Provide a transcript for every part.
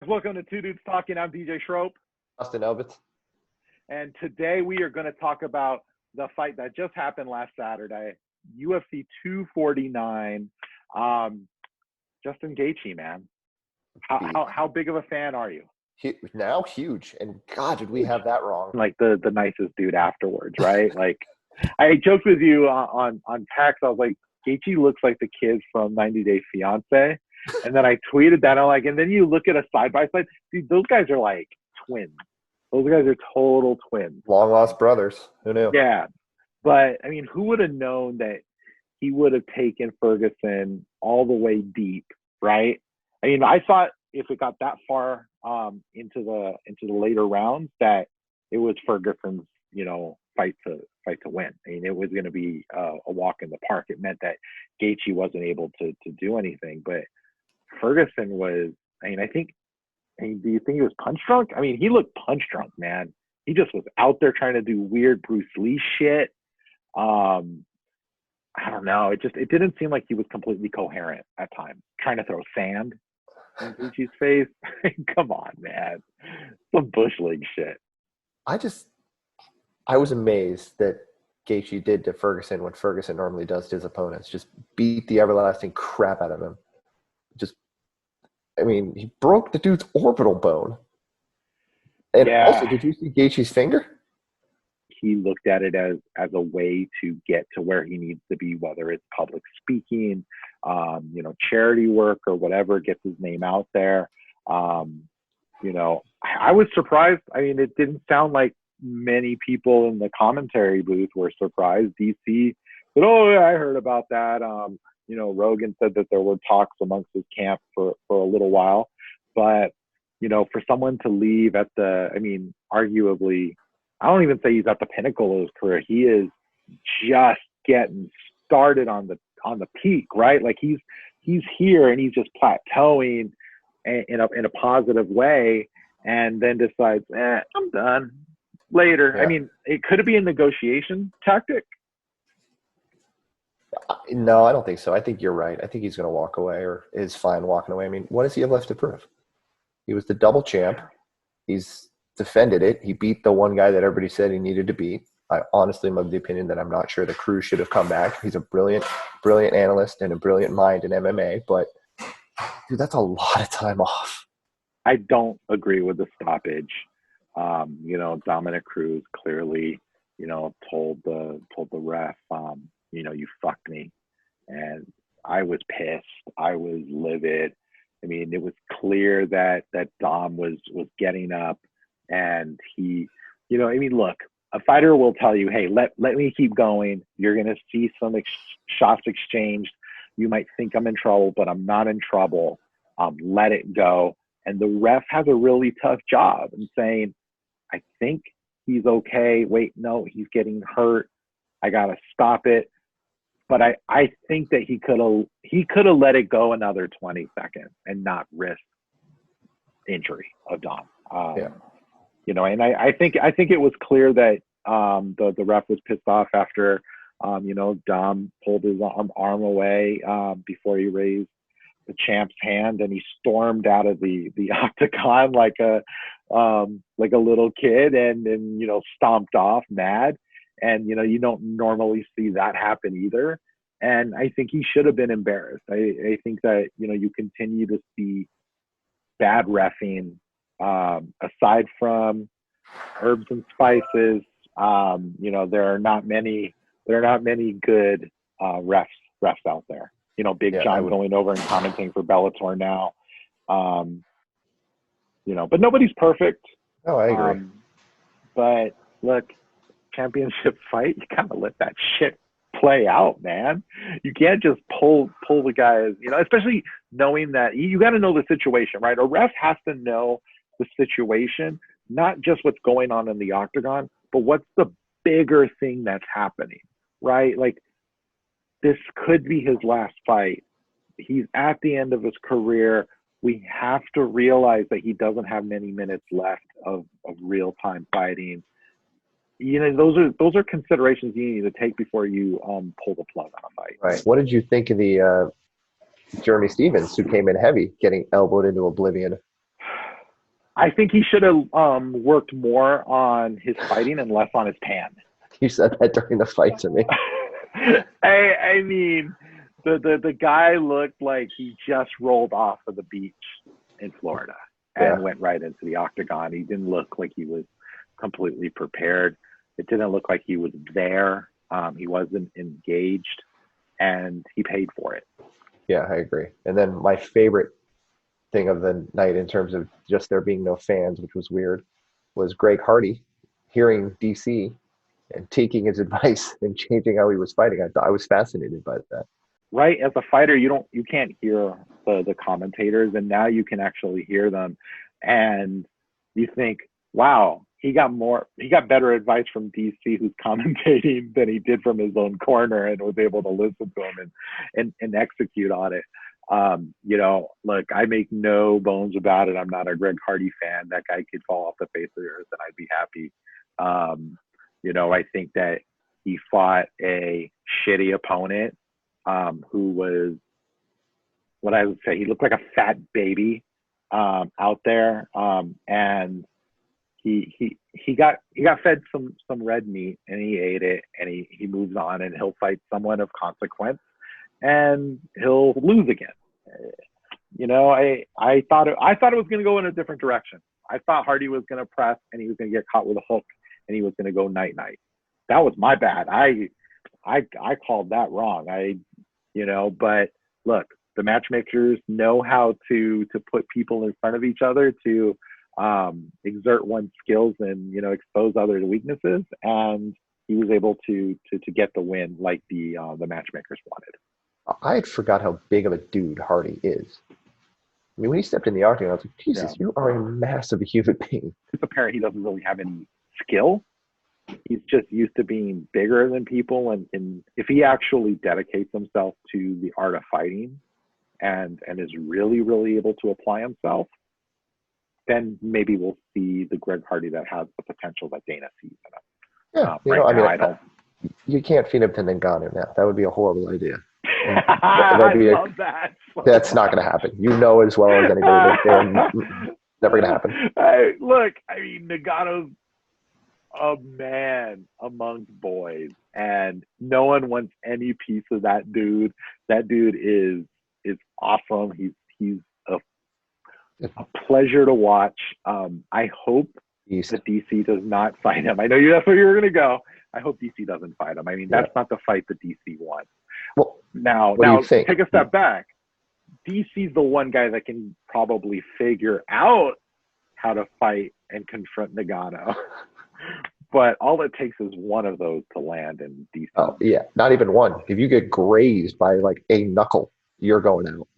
Welcome to Two Dudes Talking. I'm DJ Schroep. Austin Elbitz. And today we are going to talk about the fight that just happened last Saturday, UFC 249. Justin Gaethje, man. How big of a fan are you? Now huge. And God, did we have that wrong. Like the nicest dude afterwards, right? Like I joked with you on text. I was like, Gaethje looks like the kids from 90 Day Fiance. And then I tweeted that. I'm like, and then you look at a side by side. Dude, those guys are like twins. Those guys are total twins. Long lost brothers. Who knew? Yeah. But I mean, who would have known that he would have taken Ferguson all the way deep, right? I mean, I thought if it got that far into the later rounds that it was Ferguson's, fight to win. I mean, it was going to be a walk in the park. It meant that Gaethje wasn't able to do anything, but Ferguson was. I mean, do you think he was punch drunk? I mean, he looked punch drunk, man. He just was out there trying to do weird Bruce Lee shit. I don't know. It didn't seem like he was completely coherent at times. Trying to throw sand in Gaethje's face. Come on, man. Some bush league shit. I was amazed that Gaethje did to Ferguson what Ferguson normally does to his opponents. Just beat the everlasting crap out of him. He broke the dude's orbital bone. And also, did you see Gaethje's finger? He looked at it as a way to get to where he needs to be, whether it's public speaking, charity work or whatever, gets his name out there. I was surprised. I mean, it didn't sound like many people in the commentary booth were surprised. DC said, "Oh yeah, I heard about that." Rogan said that there were talks amongst his camp for a little while, but for someone to leave at arguably, I don't even say he's at the pinnacle of his career. He is just getting started on the peak, right? Like he's here and he's just plateauing in a positive way, and then decides, I'm done later. Yeah. I mean, could it be a negotiation tactic? No, I don't think so. I think you're right. I think he's going to walk away or is fine walking away. I mean, what does he have left to prove? He was the double champ. He's defended it. He beat the one guy that everybody said he needed to beat. I honestly am of the opinion that I'm not sure the crew should have come back. He's a brilliant analyst and a brilliant mind in MMA, but dude, that's a lot of time off. I don't agree with the stoppage. Dominic Cruz clearly, told the ref, you fucked me. And I was pissed. I was livid. I mean, it was clear that Dom was getting up, and he, look, a fighter will tell you, hey, let me keep going. You're going to see some shots exchanged. You might think I'm in trouble, but I'm not in trouble. Let it go. And the ref has a really tough job in saying, I think he's okay. Wait, no, he's getting hurt. I got to stop it. But I think that he could have let it go another 20 seconds and not risk injury of Dom. And I think it was clear that the ref was pissed off after Dom pulled his arm away before he raised the champ's hand, and he stormed out of the octagon like a little kid and stomped off mad. And, you don't normally see that happen either. And I think he should have been embarrassed. I think that, you continue to see bad reffing, aside from herbs and spices. There are not many good refs out there. Big John going over and commenting for Bellator now. But nobody's perfect. Oh, I agree. But look, championship fight, you gotta let that shit play out, man. You can't just pull the guys, especially knowing that you got to know the situation, right? A ref has to know the situation, not just what's going on in the octagon, but what's the bigger thing that's happening, right? Like, this could be his last fight. He's at the end of his career. We have to realize that he doesn't have many minutes left of real-time fighting. Those are considerations you need to take before you pull the plug on a fight. Right. What did you think of the Jeremy Stevens, who came in heavy, getting elbowed into oblivion? I think he should have worked more on his fighting and less on his tan. You said that during the fight to me. I mean, the guy looked like he just rolled off of the beach in Florida and went right into the octagon. He didn't look like he was completely prepared. It didn't look like he was there. He wasn't engaged, and he paid for it. Yeah, I agree. And then my favorite thing of the night in terms of just there being no fans, which was weird, was Greg Hardy hearing DC and taking his advice and changing how he was fighting. I was fascinated by that. Right, as a fighter, you can't hear the commentators, and now you can actually hear them, and you think, wow, he got better advice from DC, who's commentating, than he did from his own corner, and was able to listen to him and execute on it. Look, I make no bones about it. I'm not a Greg Hardy fan. That guy could fall off the face of the earth, and I'd be happy. I think that he fought a shitty opponent. Who was what I would say, he looked like a fat baby out there, and he got fed some red meat, and he ate it, and he moves on, and he'll fight someone of consequence, and he'll lose again. I thought it was going to go in a different direction. I thought Hardy was going to press, and he was going to get caught with a hook, and he was going to go night. That was my bad. I called that wrong. But look, the matchmakers know how to put people in front of each other to exert one's skills and, expose others' weaknesses. And he was able to get the win like the matchmakers wanted. I had forgot how big of a dude Hardy is. I mean, when he stepped in the octagon, I was like, Jesus, you are a massive human being. It's apparent he doesn't really have any skill. He's just used to being bigger than people, and if he actually dedicates himself to the art of fighting and is really, really able to apply himself, then maybe we'll see the Greg Hardy that has the potential that Dana sees in him. Yeah, you can't feed him to Ngannou now. That would be a horrible idea. I love that. That's not going to happen. You know as well as anybody that never going to happen. Look, I mean, Ngannou's a man amongst boys, and no one wants any piece of that dude. That dude is awesome. He's a pleasure to watch. I hope that DC does not fight him. I know that's where you're going to go. I hope DC doesn't fight him. I mean, that's not the fight that DC wants. Well, now take a step back. DC's the one guy that can probably figure out how to fight and confront Ngannou. But all it takes is one of those to land in DC. Oh, yeah. Not even one. If you get grazed by like a knuckle, you're going out.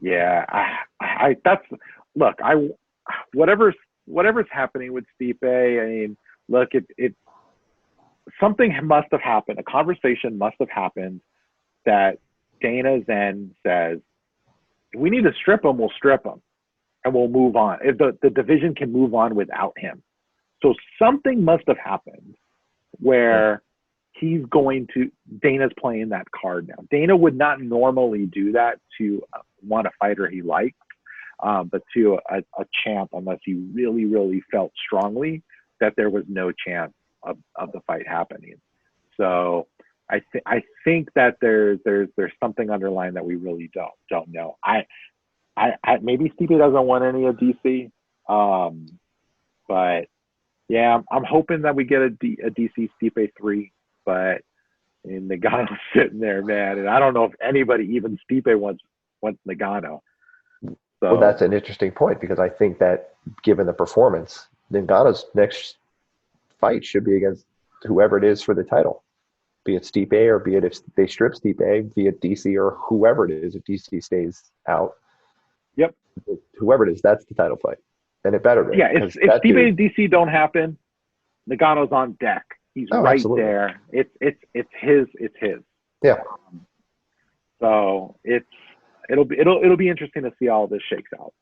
Yeah. Whatever's happening with Stipe, I mean, look, something must have happened. A conversation must have happened that Dana then says, if we need to strip him, we'll strip him and we'll move on. If the division can move on without him. So something must have happened where Dana's playing that card now. Dana would not normally do that to want a fighter he likes, but to a champ, unless he really, really felt strongly that there was no chance of the fight happening. So I think that there's something underlying that we really don't know. I maybe Stipe doesn't want any of DC, but yeah, I'm hoping that we get a DC Stipe 3, but Ngannou's sitting there, man, and I don't know if anybody, even Stipe, wants Ngannou. So, well, that's an interesting point, because I think that given the performance, Ngannou's next fight should be against whoever it is for the title, be it Stipe, or be it if they strip Stipe, be it DC or whoever it is, if DC stays out. Yep. Whoever it is, that's the title fight. And it better be. Yeah, if Stipe and DC don't happen, Ngannou's on deck. He's absolutely there. It's his. Yeah. So it'll be interesting to see how all this shakes out.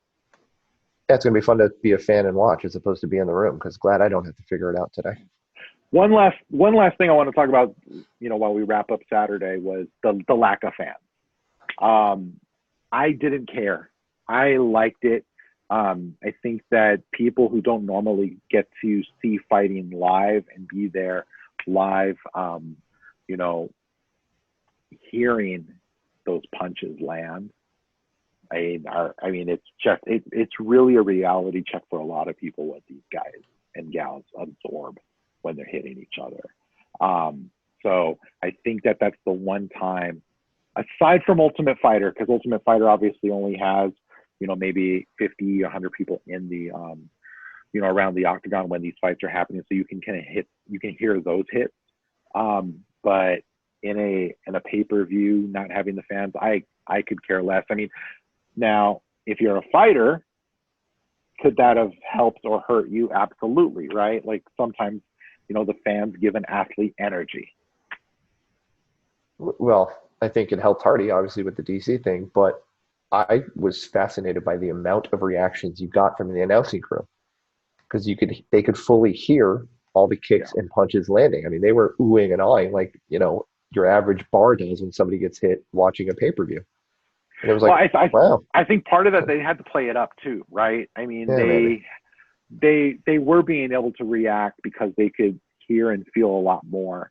Yeah, it's gonna be fun to be a fan and watch as opposed to be in the room, because glad I don't have to figure it out today. One last thing I want to talk about, while we wrap up Saturday, was the lack of fans. I didn't care. I liked it. I think that people who don't normally get to see fighting live and be there live, you know, hearing those punches land, I mean, it's just it's really a reality check for a lot of people what these guys and gals absorb when they're hitting each other. So I think that that's the one time, aside from Ultimate Fighter, because Ultimate Fighter obviously only has, you know, maybe 50, 100 people in the, you know, around the octagon when these fights are happening, so you can kind of you can hear those hits. But in a pay per view, not having the fans, I could care less. I mean, now if you're a fighter, could that have helped or hurt you? Absolutely, right? Like sometimes, you know, the fans give an athlete energy. Well, I think it helped Hardy, obviously, with the DC thing, but I was fascinated by the amount of reactions you got from the announcing crew because they could fully hear all the Yeah. kicks and punches landing. I mean, they were oohing and awing like, your average bar does when somebody gets hit watching a pay-per-view. And it was Well, like, wow, I think part of that they had to play it up too, right? I mean, yeah, maybe. they were being able to react because they could hear and feel a lot more,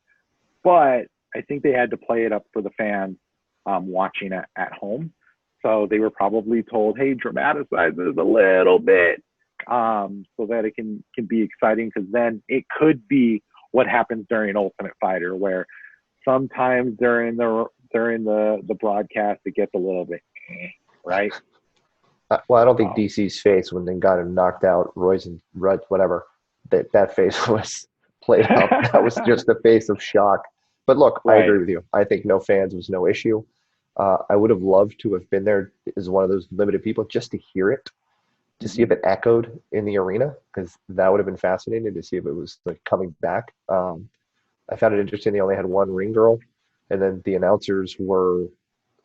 but I think they had to play it up for the fans watching at home. So they were probably told, "Hey, dramatize this a little bit, so that it can be exciting." Because then it could be what happens during Ultimate Fighter, where sometimes during the broadcast it gets a little bit, right? Well, I don't think So DC's face when they got him knocked out, Royce and Rudd, whatever, that face was played up. That was just a face of shock. But look, I agree right. with you. I think no fans was no issue. I would have loved to have been there as one of those limited people just to hear it, to see Mm-hmm. if it echoed in the arena, because that would have been fascinating to see if it was like coming back. I found it interesting they only had one ring girl, and then the announcers were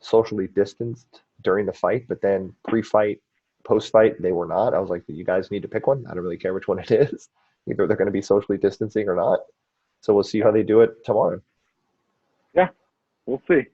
socially distanced during the fight, but then pre-fight, post-fight, they were not. I was like, you guys need to pick one. I don't really care which one it is. Either they're going to be socially distancing or not. So we'll see Yeah. how they do it tomorrow. Yeah. We'll see.